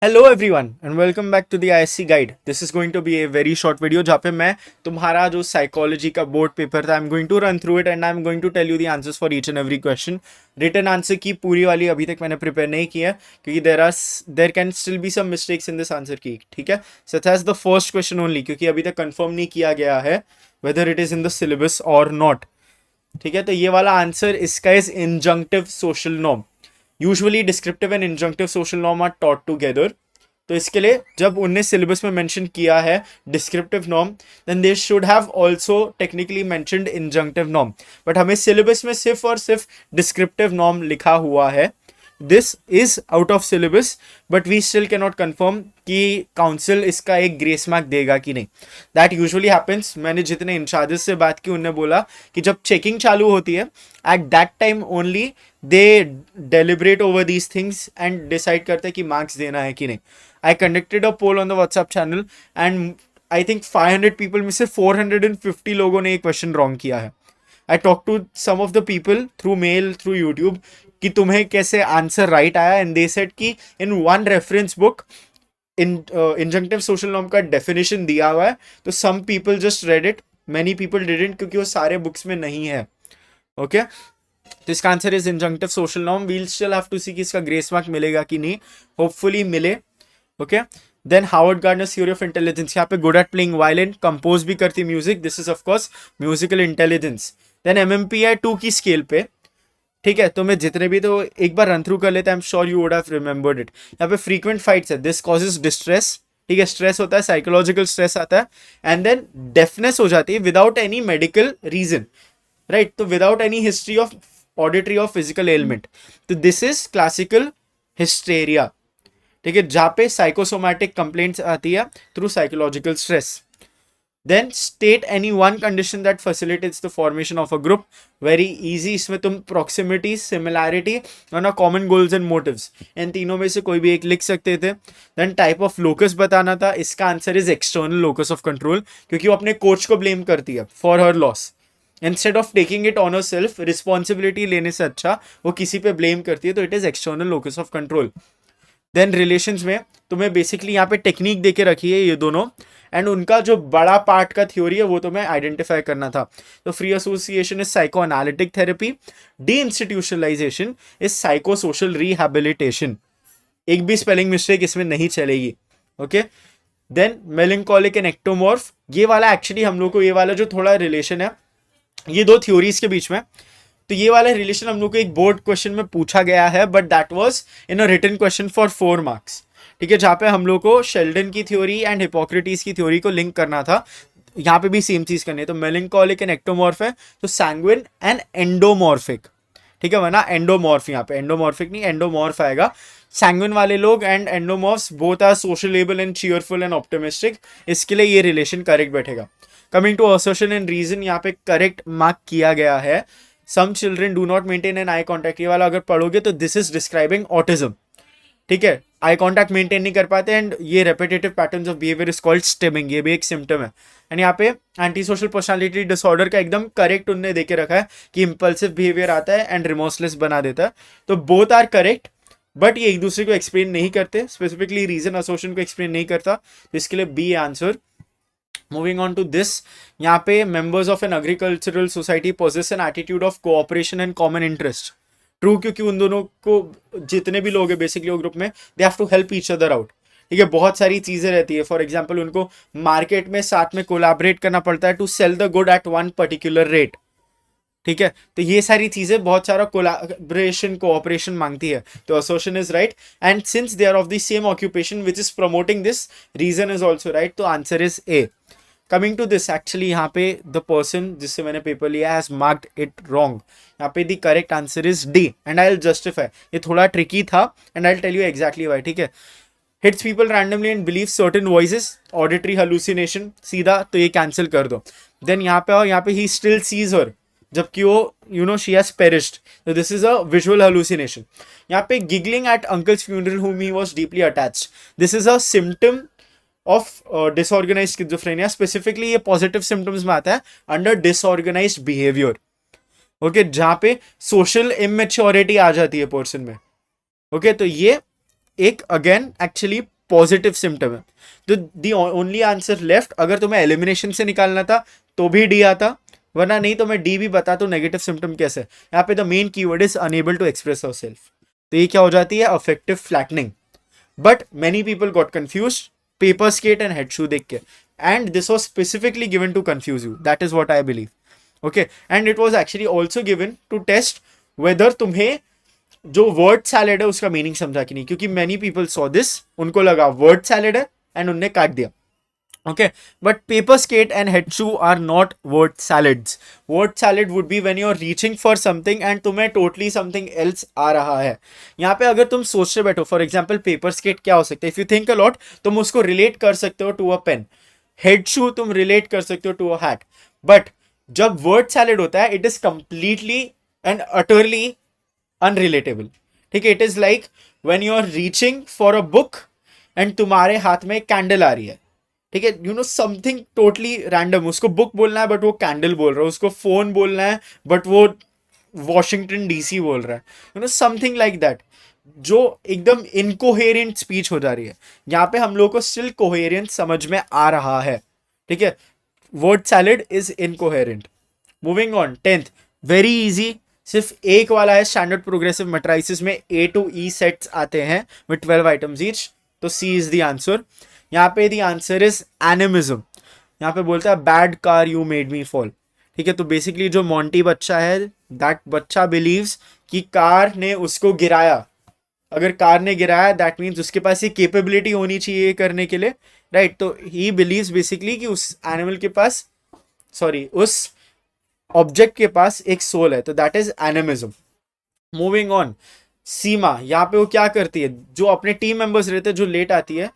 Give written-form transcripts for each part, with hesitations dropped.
Hello everyone and welcome back to the ISC guide. This is going to be a very short video जहाँ पे मैं तुम्हारा जो psychology का board paper था I am going to run through it and I am going to tell you the answers for each and every question. Written answer की पूरी वाली अभी तक मैंने प्रिपेयर नहीं किया क्योंकि there can still be some mistakes in this answer की। ठीक है, such as the first question only क्योंकि अभी तक कंफर्म नहीं किया गया है whether it is in the syllabus और नॉट। ठीक है, तो ये वाला आंसर इसका is injunctive social norm. Usually descriptive and injunctive social norm are taught together. तो इसके लिए जब उनने सिलेबस में मेंशन किया है descriptive norm, then they should have also technically mentioned injunctive norm, but हमें सिलेबस में सिर्फ और सिर्फ डिस्क्रिप्टिव नॉर्म लिखा हुआ है। This is out of syllabus but we still can not confirm कि काउंसिल इसका एक ग्रेस मार्क देगा कि नहीं। That usually happens. मैंने जितने इंचार्जेस से बात की उन्होंने बोला कि जब चेकिंग चालू होती है at that time only they deliberate over these things and decide करते हैं कि मार्क्स देना है कि नहीं। I conducted a poll on the WhatsApp channel and I think 500 people में से 450 लोगों ने एक क्वेश्चन रॉन्ग किया है। I talked to some of the people through mail, through YouTube कि तुम्हें कैसे आंसर राइट आया and they said कि in one reference book in injunctive social norm का डेफिनेशन दिया हुआ है, तो some people just read it, many people didn't क्योंकि वो सारे बुक्स में नहीं है। ओके, तो इसका answer is injunctive social norm. We'll still have to see कि इसका ग्रेस मार्क मिलेगा कि नहीं, होपफुली मिले। Okay, then Howard Gardner's theory of intelligence, यहाँ पे good at playing violin, compose भी करती music, this is of course musical intelligence. Then MMP है 2 की स्केल पे। ठीक है, तो मैं जितने भी तो एक बार रन थ्रू कर लेते हैं, I am sure you would have remembered it. यहाँ पे फ्रीक्वेंट फाइट्स है, दिस कॉजेज डिस्ट्रेस। ठीक है, स्ट्रेस होता है, साइकोलॉजिकल स्ट्रेस आता है एंड देन डेफनेस हो जाती है without any medical reason, right. तो without any history of auditory और फिजिकल एलिमेंट, तो दिस इज क्लासिकल हिस्टेरिया। ठीक है, जहां पे साइकोसोमैटिक कंप्लेंट्स आती है through psychological stress. Then state any one condition that facilitates the formation of a group. Very easy, इसमें तुम प्रॉक्सिमिटी, सिमिलैरिटी और कॉमन गोल्स एंड मोटिव्स, इन तीनों में से कोई भी एक लिख सकते थे। देन टाइप ऑफ लोकस बताना था, इसका answer is external locus of control क्योंकि वो अपने कोच को ब्लेम करती है for her loss. Instead of taking it on a self, responsibility लेने से अच्छा वो किसी पे ब्लेम करती है, तो it is external locus of control. Then relations में तुम्हें बेसिकली यहाँ पे टेक्निक देके रखी है ये दोनों, एंड उनका जो बड़ा पार्ट का थ्योरी है वो तुम्हें आइडेंटिफाई करना था। तो free association is psychoanalytic therapy, deinstitutionalisation is psychosocial rehabilitation. एक भी स्पेलिंग मिस्टेक इसमें नहीं चलेगी। Okay, then melancholic and ectomorph, ये वाला एक्चुअली हम लोग को ये वाला जो थोड़ा रिलेशन है ये दो थ्योरीज के बीच में, तो ये वाला रिलेशन हम लोग को एक बोर्ड क्वेश्चन में पूछा गया है but that was in a written question for 4 marks. ठीक है, जहां पे हम लोग को शेल्डन की थ्योरी एंड हिपोक्रेटिस की थ्योरी को लिंक करना था। यहाँ पे भी सेम चीज करनी है, तो मेलिंकोलिक एंड एक्टोमॉर्फ है, तो सैंग्विन एंड एंडोमॉर्फिक। ठीक है, वरना एंडोमॉर्फ, यहाँ पे एंडोमॉर्फिक नहीं एंडोमॉर्फ आएगा। सैंग्विन वाले लोग and endomorphs both are sociable and cheerful and optimistic, इसके लिए ये रिलेशन करेक्ट बैठेगा। Coming to assertion and reason, यहाँ पे करेक्ट मार्क किया गया है। Some children do not maintain an eye contact, ये वाला अगर पढ़ोगे तो दिस इज डिस्क्राइबिंग ऑटिज्म। ठीक है, आई कॉन्टैक्ट मेंटेन नहीं कर पाते एंड ये repetitive patterns of behaviour is called stimming, ये भी एक सिम्टम है। एंड यहाँ पे एंटी सोशल पर्सनालिटी डिसऑर्डर का एकदम करेक्ट उनने देके रखा है कि इंपल्सिव बिहेवियर आता है एंड रिमोर्सलेस बना देता है, तो बोथ आर करेक्ट बट ये एक दूसरे को एक्सप्लेन नहीं करते, स्पेसिफिकली रीजन एसोसिएशन को एक्सप्लेन नहीं करता, तो इसके लिए B answer. Moving on to this, यहाँ पे members of an agricultural society possess an attitude of cooperation and common interest. True, क्योंकि उन दोनों को जितने भी लोग हैं बेसिकली वो ग्रुप में they have to help each other out. ठीक है, बहुत सारी चीजें रहती है, फॉर एग्जाम्पल उनको मार्केट में साथ में कोलैबोरेट करना पड़ता है to sell the good at one particular rate. ठीक है, तो ये सारी चीजें बहुत सारा कोलैबोरेशन कोऑपरेशन मांगती है, तो association is right and since they are of the same occupation which is promoting this, reason is also right, तो answer is A. Coming to this, actually यहाँ पे द पर्सन जिससे मैंने पेपर लिया has marked it wrong. यहाँ पे the correct answer is D and I will justify. ये थोड़ा ट्रिकी था and I will tell you exactly why. ठीक है, hits people randomly and believe certain voices, auditory hallucination, सीधा तो ये कैंसिल कर दो। देन यहाँ पे और यहाँ पे ही स्टिल सीज हर, जबकि वो you know she has perished, तो this is a visual hallucination. यहाँ पे giggling at uncle's funeral whom he was deeply attached, this is a symptom of disorganised schizophrenia. Specifically ये positive symptoms में आता है under disorganised behaviour. Okay, जहां पे social immaturity आ जाती है पर्सन में। ओके, तो ये एक अगेन एक्चुअली पॉजिटिव सिम्टम है। तो दी ओनली आंसर लेफ्ट, अगर तुम्हें एलिमिनेशन से निकालना था तो भी डी आता, वरना नहीं तो मैं डी भी बता तो नेगेटिव सिम्टम कैसे। यहाँ पे the main keyword is unable to express yourself, तो ये क्या हो जाती है, affective flattening. But many people got confused paper skate and head shoe देख के, and this was specifically given to confuse you, that is what I believe. Okay, and it was actually also given to test whether तुम्हें जो word salad है उसका meaning समझा कि नहीं, क्योंकि मेनी पीपल सॉ दिस, उनको लगा वर्ड सैलेड है एंड उनने काट दिया। Okay, but paper skate and head shoe are not word salads. Word salad would be when you're reaching for something and तुम्हें totally something else आ रहा है। यहाँ पे अगर तुम सोचते बैठो, फॉर एग्जाम्पल पेपर स्केट क्या हो सकता है, if you think a lot तुम उसको रिलेट कर सकते हो to a pen, head shoe तुम रिलेट कर सकते हो टू अ हैट, बट जब वर्ड सैलेड होता है it is completely and utterly unrelatable. ठीक है, it is like when you are reaching for a book and तुम्हारे हाथ में कैंडल आ रही है, ठीक है, you know something totally random, उसको बुक बोलना है बट वो कैंडल बोल रहा है, उसको फोन बोलना है बट वो वॉशिंगटन डीसी बोल रहा है, you know something like that, जो एकदम इनकोहेरेंट स्पीच हो जा रही है। यहाँ पे हम लोग को स्टिल कोहेरेंट समझ में आ रहा है, ठीक है, word salad is incoherent. Moving on, 10th very easy, सिर्फ एक वाला है, स्टैंडर्ड प्रोग्रेसिव मैट्रिसेस में A to E सेट्स आते हैं विद 12 आइटम्स ईच, तो C इज द आंसर। यहाँ पे द आंसर इज एनिमिज्म। यहाँ पे बोलता है bad car you made me fall, ठीक है, तो बेसिकली जो मोंटी बच्चा है, दैट बच्चा बिलीव्स कि कार ने उसको गिराया, अगर कार ने गिराया दैट मीन्स उसके पास ये कैपेबिलिटी होनी चाहिए करने के लिए, राइट, तो ही बिलीव्स बेसिकली कि उस एनिमल के पास, सॉरी उस ऑब्जेक्ट के पास एक सोल है, तो that is animism. Moving on, Seema, यहाँ पे वो क्या करती है, जो अपने टीम मेंबर्स रहते हैं जो लेट आती है,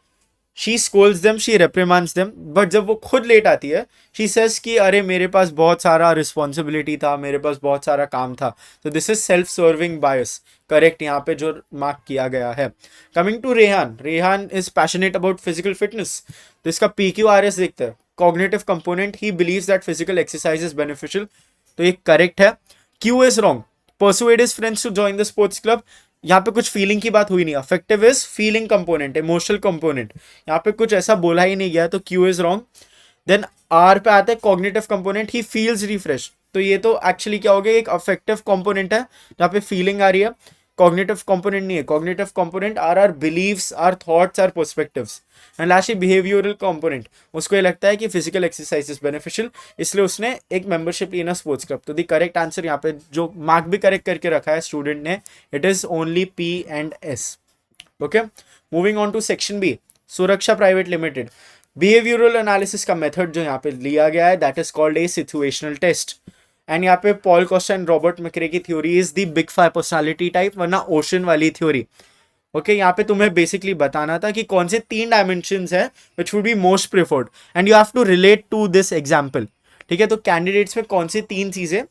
she scolds them, she reprimands them, but जब वो खुद लेट आती है शी सेज कि अरे मेरे पास बहुत सारा रिस्पॉन्सिबिलिटी था, मेरे पास बहुत सारा काम था, तो this is self serving bias, correct यहाँ पे जो मार्क किया गया है। Coming to Rehan, Rehan is passionate about physical fitness, तो इसका PQRS देखते हैं, cognitive component, he believes that physical exercise is beneficial, तो ये करेक्ट है। Q is wrong, persuade his friends to join the sports club, यहाँ पे कुछ फीलिंग की बात हुई नहीं, affective is feeling component, emotional component, यहाँ पे कुछ ऐसा बोला ही नहीं गया, तो Q is wrong. Then R पे आता है cognitive component, he feels refresh, तो ये तो एक्चुअली क्या हो गया, एक अफेक्टिव कंपोनेंट है जहाँ पे फीलिंग आ रही है, कॉग्निटिव कंपोनेंट नहीं है, cognitive component are beliefs, are thoughts, are perspectives, and lastly behavioural component, उसको ये लगता है कि फिजिकल एक्सरसाइज इज बेनिफिशियल, इसलिए उसने एक मेंबरशिप ली ना स्पोर्ट्स क्लब, तो द करेक्ट आंसर यहाँ पे जो मार्क भी करेक्ट करके रखा है स्टूडेंट ने, it is only P and S। Okay, moving on to section B, Suraksha private limited, behavioural analysis का मेथड जो यहाँ पे लिया गया है that is called a situational test, and यहाँ पे Paul Costa and Robert McCrae की theory is the big five personality type, वरना ओशन वाली थ्योरी। ओके, यहाँ पे तुम्हें बेसिकली बताना था कि कौन से 3 डायमेंशंस है which would be most preferred, and you have to relate to this example, ठीक है, तो कैंडिडेट्स में कौन सी 3 चीजें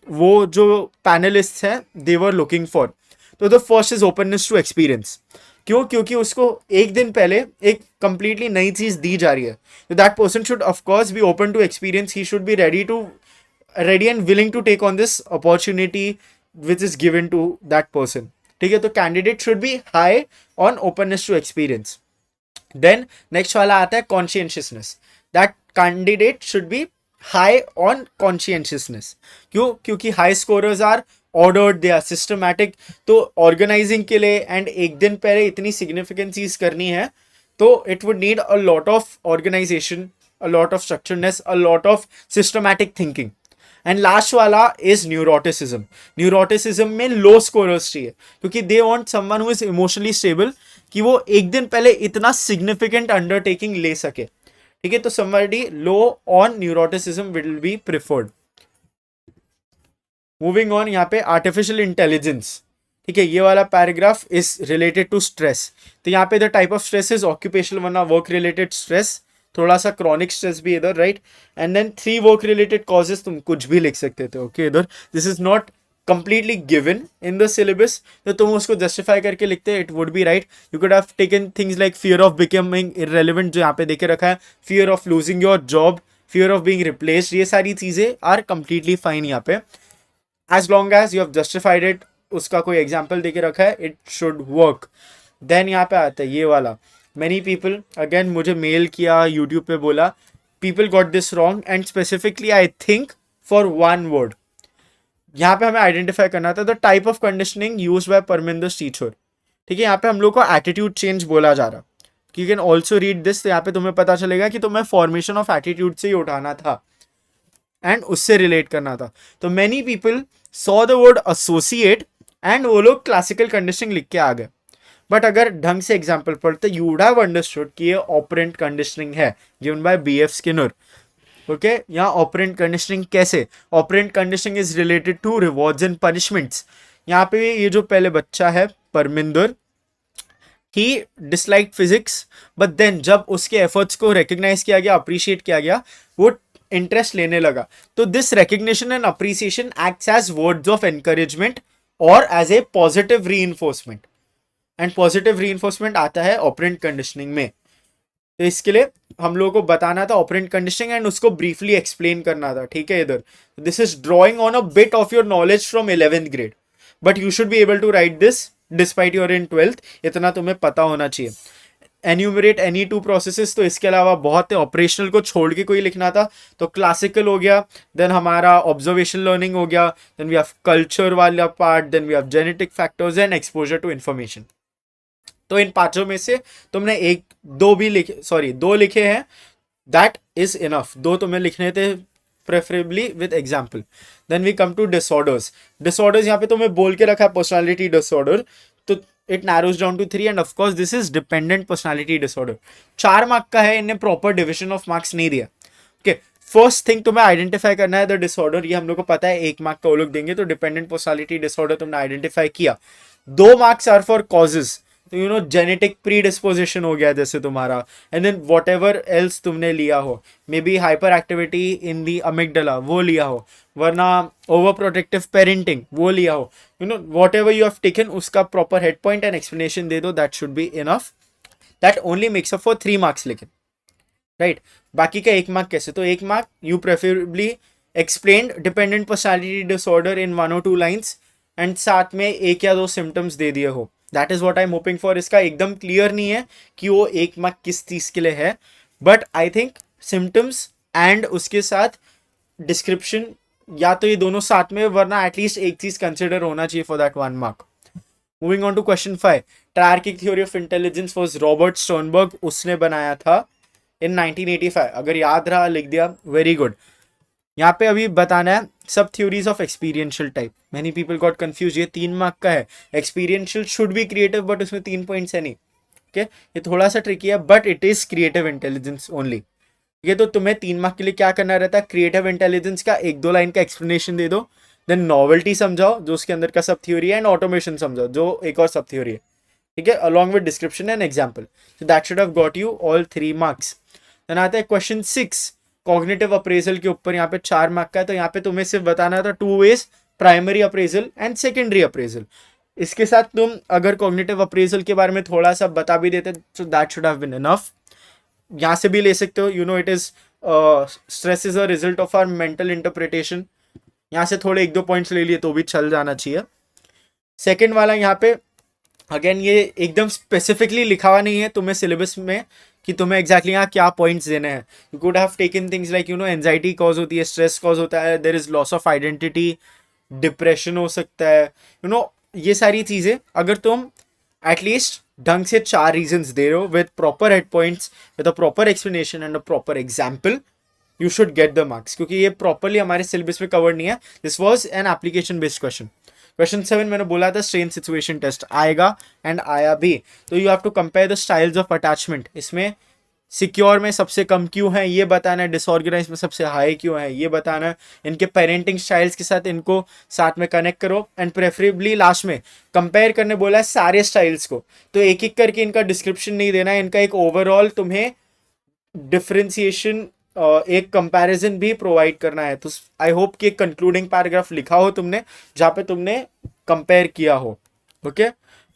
वो जो पैनलिस्ट हैं दे वर लुकिंग फॉर, तो the first is openness to experience, क्यों, क्योंकि उसको एक दिन पहले एक कंप्लीटली नई चीज दी जा रही है, तो that person should of course be open to experience, he should be ready and willing to take on this opportunity which is given to that person, ठीक है, तो candidate should be high on openness to experience. Then next वाला आता है consciousness, that candidate should be high on consciousness, क्यों, क्योंकि high scorers are ordered, they are systematic, तो organising के लिए एंड एक दिन पहले इतनी सिग्निफिकेंट चीज करनी है तो it would need a lot of organisation, a lot of structureness, a lot of systematic thinking. And last वाला इज न्यूरोटिसिज्म, न्यूरोटिसिज्म में लो स्कोरर्स चाहिए क्योंकि they want someone who is emotionally stable, कि वो एक दिन पहले इतना सिग्निफिकेंट अंडरटेकिंग ले सके, ठीक है, तो somebody low on neuroticism will be preferred। Moving on, यहाँ पे आर्टिफिशियल इंटेलिजेंस, ठीक है, ये वाला paragraph is related to stress, तो यहाँ पे the type of stress is occupational वरना वर्क रिलेटेड स्ट्रेस, थोड़ा सा क्रॉनिक स्ट्रेस भी इधर, right, and then 3 work related causes, तुम कुछ भी लिख सकते थे, ओके, इधर this is not completely given in the syllabus, तो तुम उसको justify करके लिखते, it would be right, you could have taken things like fear of becoming irrelevant जो यहाँ पे देखे रखा है, fear of losing your job, fear of being replaced, ये सारी चीजें are completely fine यहाँ पे, as long as you have justified it, उसका कोई example देके रखा है, it should work। देन यहाँ पे आता है ये वाला, मैनी पीपल, अगेन मुझे मेल किया, यूट्यूब पे बोला, people got this wrong and specifically I think for one word. यहाँ पे हमें आइडेंटिफाई करना था the type of conditioning use by Parminder teacher. ठीक है, यहाँ पे हम लोग को एटीट्यूड चेंज बोला जा रहा, you can also read this, तो यहाँ पे तुम्हें पता चलेगा कि तुम्हें फॉर्मेशन ऑफ एटीट्यूड से ही उठाना था एंड उससे रिलेट करना था। तो many people saw the word associate and वो लोग क्लासिकल कंडीशनिंग लिख के आ गए। बट अगर ढंग से एग्जाम्पल पढ़ते यू वुड हैव अंडरस्टूड कि ये ऑपरेंट कंडीशनिंग है given by B F Skinner. Okay, यहाँ ऑपरेंट कंडीशनिंग कैसे, operant conditioning is related to rewards and punishments. यहाँ पे ये जो पहले बच्चा है Parminder, he dislike physics, but then जब उसके एफर्ट्स को रिकग्नाइज किया गया, अप्रिशिएट किया गया, वो इंटरेस्ट लेने लगा। तो this recognition and appreciation acts as words of encouragement और as a positive reinforcement, and positive reinforcement आता है ऑपरेंट कंडीशनिंग में। तो इसके लिए हम लोगों को बताना था ऑपरेंट कंडीशनिंग एंड उसको ब्रीफली एक्सप्लेन करना था। ठीक है, इधर this is drawing on a bit of your knowledge from 11th grade, but you should be able to write this despite your in 12th, इतना तुम्हें पता होना चाहिए। एन्यूमरेट एनी टू प्रोसेसेस, तो इसके अलावा बहुत ऑपरेशनल को छोड़ के कोई लिखना था, तो क्लासिकल हो गया, देन हमारा ऑब्जर्वेशन लर्निंग हो गया, देन वी हैव कल्चर वाला part, then we have genetic factors and exposure to information. तो इन पांचों में से तुमने एक दो भी लिखे, सॉरी दो लिखे हैं, दैट इज इनफ, दो तुम्हें लिखने थे preferably with example. Then we come to disorders. Disorders यहाँ पे तुम्हें बोल के रखा है पर्सनालिटी डिसऑर्डर, तो it narrows down to 3 and of course this is dependent personality disorder. 4 mark का है, इन्हें प्रॉपर डिविजन ऑफ मार्क्स नहीं दिया। ओके, फर्स्ट थिंग तुम्हें आइडेंटिफाई करना है द डिसऑर्डर, ये हम लोग को पता है 1 मार्क का वो लोग देंगे। तो डिपेंडेंट पर्सनालिटी डिसऑर्डर तुमने आइडेंटिफाई किया, 2 मार्क्स आर फॉर कॉजेज, तो you know genetic predisposition हो गया जैसे तुम्हारा, and then whatever else तुमने लिया हो, maybe hyperactivity in the amygdala वो लिया हो, वरना ओवर प्रोटेक्टिव पेरेंटिंग वो लिया हो, you know whatever you have taken उसका proper head point and explanation दे दो, that should be enough, that only makes up for 3 marks. लेकिन राइट, बाकी का 1 मार्क कैसे, तो 1 mark you preferably explain dependent personality disorder in 1 or 2 lines and साथ में 1 या 2 सिम्टम्स दे दिए हो, that is what I am hoping for. इसका एकदम क्लियर नहीं है कि वो 1 मार्क किस चीज के लिए है, but I think symptoms and उसके साथ डिस्क्रिप्शन या तो ये दोनों साथ में, वरना एटलीस्ट एक चीज कंसिडर होना चाहिए for that 1 mark. Moving on to question 5, triarchic theory of intelligence was Robert Sternberg, उसने बनाया था इन 1985। अगर याद रहा लिख दिया, वेरी गुड। यहाँ पे अभी बताना है सब theories of experiential type. Many people got confuse, ये 3 मार्क का है, experiential should be creative, but उसमें 3 पॉइंट्स है नहीं। ओके, ये थोड़ा सा ट्रिकी है, but it is creative intelligence only. ये तो तुम्हें 3 मार्क के लिए क्या करना रहता है, क्रिएटिव इंटेलिजेंस का 1-2 लाइन का एक्सप्लेनेशन दे दो, देन नॉवेल्टी समझाओ जो उसके अंदर का सब थ्योरी है, एंड ऑटोमेशन समझाओ जो एक और सब थ्योरी है। ठीक है, along with description and example, so that should have got you all 3 marks. Then आता है क्वेश्चन 6, कॉग्निटिव अप्रेजल के ऊपर, यहाँ पे 4 मार्क का है, तो यहाँ पे तुम्हें सिर्फ बताना था 2 ways, primary appraisal and secondary appraisal. इसके साथ तुम अगर कॉग्निटिव अप्रेजल के बारे में थोड़ा सा बता भी देते तो that should have been enough. यहाँ से भी ले सकते हो, you know it is stress is a result of our mental interpretation, यहाँ से थोड़े 1-2 पॉइंट्स ले लिए तो भी चल जाना चाहिए। सेकेंड वाला यहाँ पे अगेन ये एकदम स्पेसिफिकली लिखा हुआ नहीं है तुम्हें सिलेबस में कि तुम्हें एग्जैक्टली यहाँ क्या पॉइंट्स देने हैं। You could have taken things like you know anxiety cause होती है, स्ट्रेस कॉज होता है, there is loss of identity, depression हो सकता है, यू नो ये सारी चीज़ें अगर तुम एटलीस्ट ढंग से 4 रीजंस दे रहे हो with proper head points, with a proper explanation and a proper example, you should get the marks, क्योंकि ये प्रॉपरली हमारे सिलेबस में कवर नहीं है। This was an application based question. Question 7 मैंने बोला था स्ट्रेन सिचुएशन टेस्ट आएगा एंड आया भी, तो you have to compare the styles of attachment. इसमें सिक्योर में सबसे कम क्यों है ये बताना है, डिसऑर्गेनाइज में सबसे हाई क्यों है ये बताना है, इनके पेरेंटिंग स्टाइल्स के साथ इनको साथ में कनेक्ट करो, एंड प्रेफरेबली लास्ट में कंपेयर करने बोला है सारे स्टाइल्स को, तो एक एक करके इनका डिस्क्रिप्शन नहीं देना है, इनका एक ओवरऑल तुम्हें डिफ्रेंसिएशन एक कंपैरिजन भी प्रोवाइड करना है। तो आई होप कि एक कंक्लूडिंग पैराग्राफ लिखा हो तुमने जहाँ पे तुमने कंपेयर किया हो। Okay,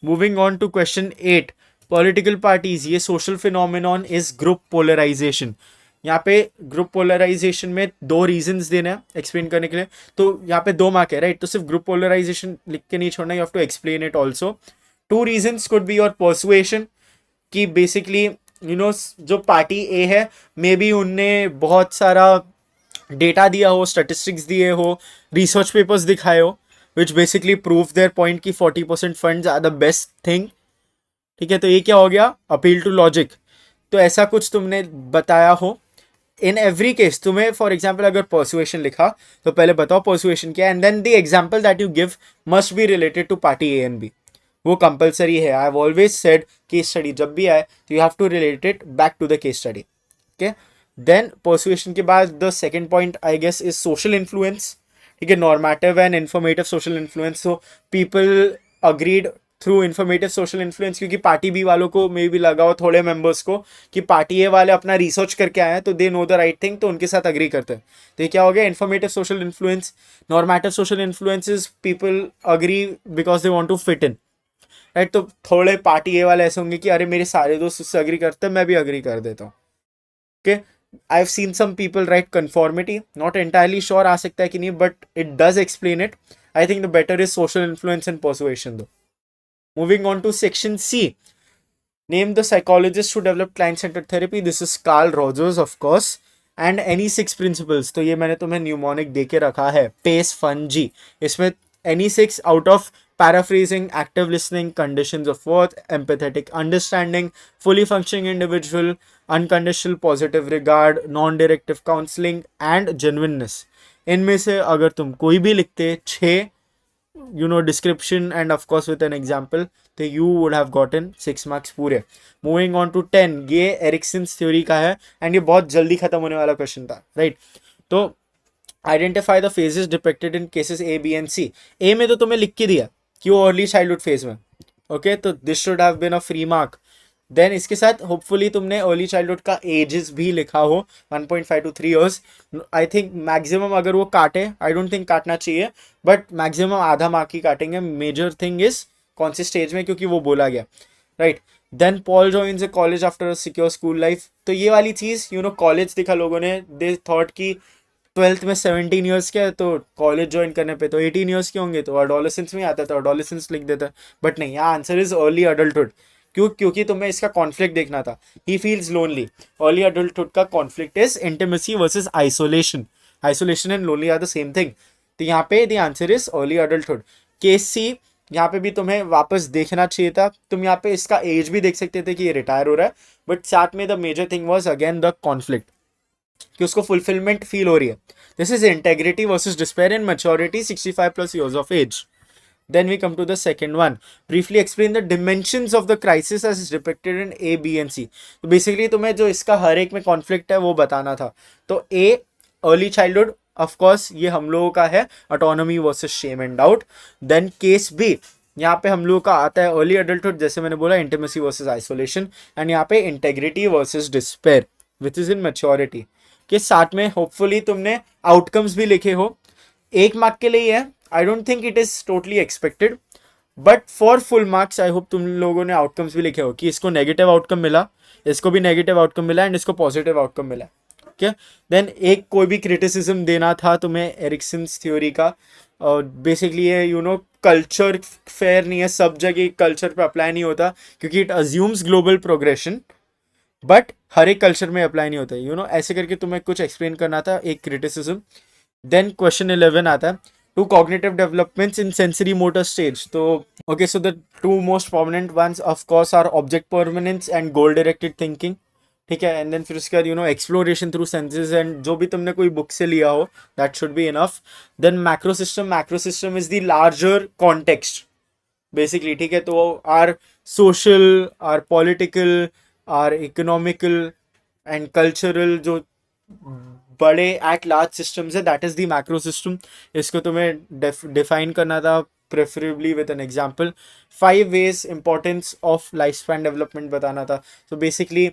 moving on to question 8, political parties, ये social phenomenon is group polarisation. यहाँ पे ग्रुप पोलराइजेशन में 2 रीजंस देना है एक्सप्लेन करने के लिए, तो यहाँ पे 2 मार्क है राइट, तो सिर्फ ग्रुप पोलराइजेशन लिख के नहीं छोड़ना, you have to explain it also. 2 reasons could be your persuasion, कि बेसिकली जो पार्टी ए है मे बी उनने बहुत सारा डेटा दिया हो, स्टेटिस्टिक्स दिए हो, रिसर्च पेपर्स दिखाए हो, which basically prove their point कि 40% funds are the best thing. ठीक है, तो ये क्या हो गया, अपील टू लॉजिक। तो ऐसा कुछ तुमने बताया हो। इन एवरी केस तुम्हें फॉर एग्जाम्पल अगर पर्सुएशन लिखा तो पहले बताओ पर्सुएशन क्या, and then the example that you give must be related to party A and B. वो कंपलसरी है। I have always said case study जब भी आए तो you have to relate it back to the case study. Okay, then persuasion के बाद the second point I guess is social influence. ठीक है, normative and informative social influence. So people agreed through informative social influence, क्योंकि party B वालों को मे भी लगा हो, थोड़े मेंबर्स को, कि पार्टी ए वाले अपना रिसर्च करके आए हैं तो they know the right thing, तो उनके साथ अग्री करते हैं। तो ये क्या हो गया, informative social influence. Normative social influence is people agree because they want to fit in, right. तो थोड़े पार्टी ए वाले ऐसे होंगे कि अरे मेरे सारे दोस्त उससे अग्री करते हैं, मैं भी अग्री कर देता हूँ। Okay, I have seen some people right conformity, not entirely sure आ सकता है कि नहीं, but it does explain it. I think the better is social influence and persuasion दो। Moving on to section C. Name the psychologist who developed client-centered therapy. This is Carl Rogers, of course. And any 6 principles. तो ये मैंने तुम्हें mnemonic दे के रखा है, pace fun जी। इसमें any 6 out of paraphrasing, active listening, conditions of worth, empathetic understanding, fully functioning individual, unconditional positive regard, non-directive counseling and genuineness. इनमें से अगर तुम कोई भी लिखते 6 description and of course with an example, तो you would have gotten 6 marks पूरे। Moving on to 10, ये एरिक्सन्स थ्योरी का है एंड ये बहुत जल्दी खत्म होने वाला क्वेश्चन था, राइट। तो identify the phases depicted in cases A B and C. A में तो तुम्हें लिख के दिया कि वो अर्ली चाइल्डहुड फेज में, ओके, तो this should have been a free mark. Then इसके साथ होपफुली तुमने अर्ली चाइल्डहुड का एजेस भी लिखा हो, 1.5 to 3 years। I think maximum अगर वो काटे, आई डोंट थिंक काटना चाहिए, बट मैक्सिमम आधा मार्क ही काटेंगे। मेजर थिंग इज कौन से स्टेज में, क्योंकि वो बोला गया, right. Then Paul joins a college after a secure school life. तो ये वाली चीज कॉलेज दिखा लोगों ने, दे थॉट कि 12th में 17 ईयर्स के, तो कॉलेज ज्वाइन करने पे तो 18 ईयर्स के होंगे, तो अडोलेसेंस में आता है तो अडोलेसेंस लिख देता है, बट नहीं, यहाँ आंसर इज अर्ली अडल्टहुड। क्योंकि तुम्हें इसका कॉन्फ्लिक्ट देखना था। He feels lonely. Early adulthood का conflict is intimacy versus isolation. Isolation and lonely are the same thing. तो यहाँ पे the answer is early adulthood. Case C, यहाँ पे भी तुम्हें वापस देखना चाहिए था। तुम यहाँ पे इसका एज भी देख सकते थे कि ये रिटायर हो रहा है, बट साथ में the major thing was again the conflict, कि उसको फुलफिलमेंट फील हो रही है। This is integrity versus despair in maturity 65+ years of age. Then we come to the second one. Briefly explain the dimensions of the crisis as depicted in A, B and C. तो basically तुम्हें जो इसका हर एक में conflict है वो बताना था। तो A, early childhood, of course ये हम लोगों का है, autonomy versus shame and doubt. Then case B, यहाँ पे हम लोगों का आता है अर्ली अडल्टहुड, जैसे मैंने बोला, इंटीमेसी वर्सेस आइसोलेशन, एंड यहाँ पे integrity versus despair which is in maturity. के साथ में होपफुली तुमने आउटकम्स भी लिखे हो। 1 मार्क के लिए है, आई don't think it is totally expected, but for full marks I hope तुम लोगों ने आउटकम्स भी लिखे हो कि इसको नेगेटिव आउटकम मिला, इसको भी नेगेटिव आउटकम मिला एंड इसको पॉजिटिव आउटकम मिला। ओके, देन एक कोई भी क्रिटिसिज्म देना था तुम्हें एरिक्सन्स थ्योरी का। बेसिकली ये कल्चर फेयर नहीं है, सब जगह कल्चर पे अप्लाई नहीं होता, क्योंकि it assumes global progression, but हर एक कल्चर में अप्लाई नहीं होता है। ऐसे करके तुम्हें कुछ एक्सप्लेन करना था, एक क्रिटिसिज्म। देन क्वेश्चन 11 आता है, two cognitive developments in sensory motor stage. तो okay, so the 2 most prominent ones of course are object permanence and goal directed thinking. ठीक है, एंड देन फिर उसके बाद एक्सप्लोरेशन थ्रू सेंसेस, एंड जो भी तुमने कोई बुक से लिया हो that should be enough. Then macro system is the larger context basically. ठीक है, तो are social, are political, are economical and cultural जो बड़े एट लार्ज सिस्टम्स है, that is the macro system. इसको तुम्हें डिफाइन करना था, preferably with an example. 5 ways importance of life span development बताना था। तो basically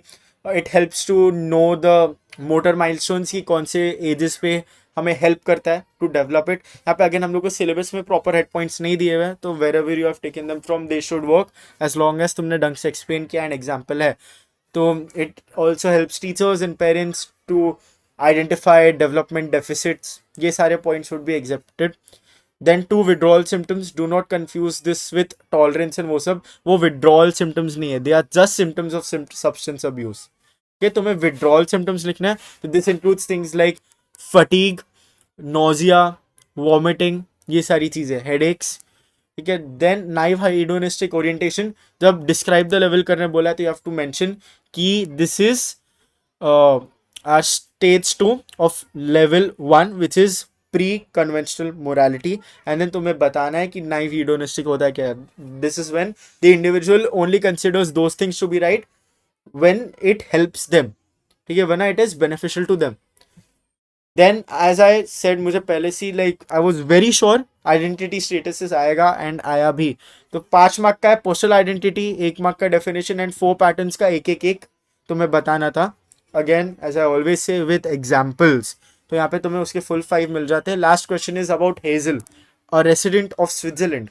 it helps to know the motor milestones की कौन से एजेस पे हमें हेल्प करता है टू डेवलप इट। यहाँ पे अगेन हम लोग को सिलेबस में प्रॉपर हेड पॉइंट्स नहीं दिए हुए हैं, तो wherever you have taken them from they should work as long as तुमने ढंग से एक्सप्लेन किया एंड एग्जाम्पल है। तो it also helps teachers and parents to identify development deficits. ये सारे points would be accepted. Then 2 withdrawal symptoms, do not confuse this with tolerance and वो सब, वो विड्रॉल सिम्टम्स नहीं है, they are just symptoms of substance abuse. okay, तुम्हें withdrawal symptoms लिखना है, तो this includes things like fatigue, nausea, vomiting, ये सारी चीजें, हेडेक्स, ठीक है। देन नाइव हेडोनिस्टिक ओरिएंटेशन, जब डिस्क्राइब द लेवल करने बोला है तो यू हैव टू मेंशन कि this is stage 2 of level 1 which is pre conventional morality, and then तुम्हें बताना है कि नाइव हेडोनिस्टिक होता है क्या। This is when the individual only considers those things to be right when it helps them, ठीक है, वरना it is beneficial to them. Then as I said, मुझे पहले से like I was very sure identity status आएगा, and आया भी। तो 5 मार्क का है पोस्टल आइडेंटिटी, 1 मार्क का डेफिनेशन, एंड 4 पैटर्न्स का एक तुम्हें बताना था। Again as I always say with examples, तो यहाँ पे तुम्हें उसके फुल 5 मिल जाते हैं। Last question is about Hazel, a resident of Switzerland.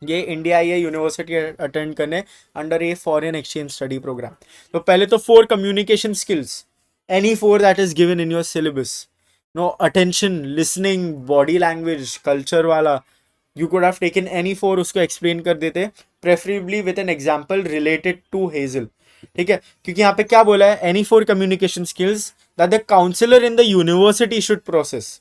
ये इंडिया आई है यूनिवर्सिटी अटेंड करने under a foreign exchange study programme. तो पहले तो 4 communication skills, any 4 that is given in your syllabus, no attention, listening, body language, culture वाला, you could have taken any 4, उसको explain कर देते, preferably with an example related to Hazel, ठीक है। क्योंकि यहाँ पे क्या बोला है, any 4 communication skills that the counsellor in the university should process,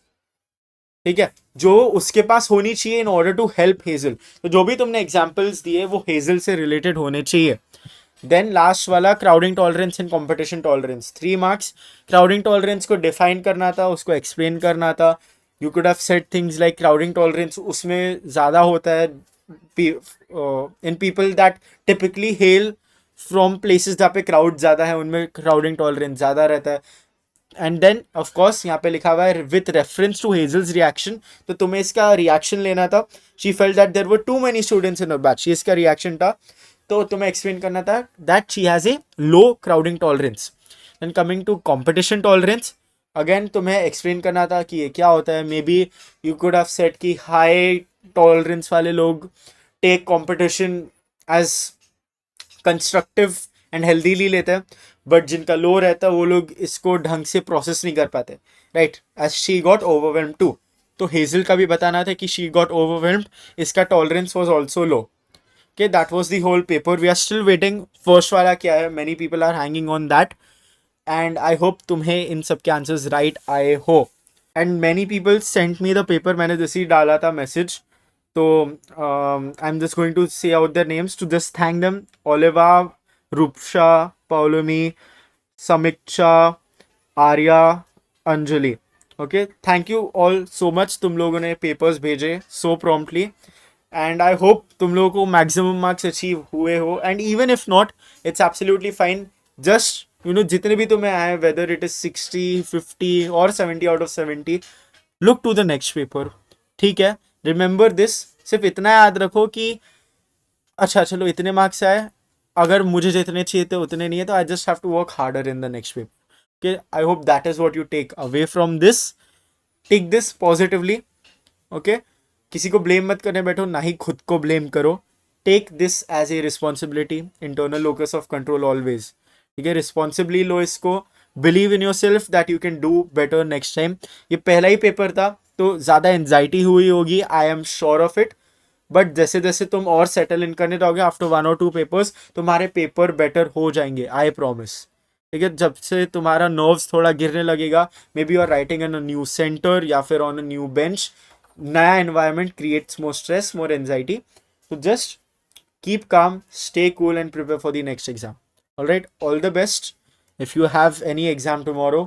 ठीक है, जो उसके पास होनी चाहिए in order to help Hazel. तो जो भी तुमने एग्जाम्पल्स दिए वो हेजल से रिलेटेड होने चाहिए। देन लास्ट वाला crowding tolerance and competition tolerance, 3 marks. Crowding tolerance को डिफाइन करना था, उसको एक्सप्लेन करना था। You could have said things like crowding tolerance उसमें ज़्यादा होता है in people that typically hello from places जहाँ पे क्राउड ज़्यादा है, उनमें क्राउडिंग टॉलरेंस ज़्यादा रहता है। एंड देन ऑफ कोर्स यहाँ पे लिखा हुआ है with reference to Hazel's reaction, तो तुम्हें इसका रिएक्शन लेना था। She felt that there were too many students in a batch, ये इसका रिएक्शन था। तो तुम्हें एक्सप्लेन करना था that she has a low crowding tolerance. Then coming to competition tolerance, again तुम्हें एक्सप्लेन करना था कि ये क्या होता है। May be you could have said कि हाई टॉलरेंस वाले लोग take competition as constructive and healthily लेते हैं, बट जिनका लो रहता है वो लोग इसको ढंग से प्रोसेस नहीं कर पाते, right, as she got overwhelmed too. तो हेजल का भी बताना था कि शी गॉट ओवरवेल्म्ड, इसका tolerance was also low. Okay, that was the whole paper. We are still waiting. First वाला क्या है? Many people are hanging on that, and I hope तुम्हें इन सब के answers right आए हो. And many people sent me the paper. मैंने जैसे ही डाला था message, तो I'm just going to say out their names to just thank them. Oliva, Rupsha, Paulomi, Samiksha, Arya, Anjali. Okay, thank you all so much. तुम लोगों ने papers भेजे so promptly. And I hope तुम लोगों को maximum marks achieve हुए हो, and even if not it's absolutely fine. Just you know जितने भी तुम्हें आए, वेदर इट इज 60, 50 और 70 out of 70, look to the next paper, ठीक है। रिमेंबर दिस, सिर्फ इतना याद रखो कि अच्छा चलो इतने मार्क्स आए, अगर मुझे जितने चाहिए थे उतने नहीं है, तो I just have to work harder in the next paper. Okay, I hope that is what you take away from this. Take this positively, okay. किसी को ब्लेम मत करने बैठो, ना ही खुद को ब्लेम करो। Take this as a responsibility, internal locus of control always, ठीक है। रिस्पॉन्सिबली लो इसको, believe in yourself that you can do better next time. ये पहला ही पेपर था तो ज़्यादा एंजाइटी हुई होगी, I am sure of it, but जैसे जैसे तुम और सेटल इन करने जाओगे आफ्टर 1 और 2 पेपर्स, तुम्हारे पेपर बेटर हो जाएंगे, आई प्रॉमिस, ठीक है। जब से तुम्हारा नर्व्स थोड़ा गिरने लगेगा, maybe you are writing in a new centre या फिर ऑन अ न्यू बेंच, नया environment creates more stress, more anxiety. So just keep calm, stay cool, and prepare for the next exam. All right, all the best. If you have any exam tomorrow,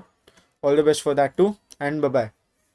all the best for that too, and bye bye.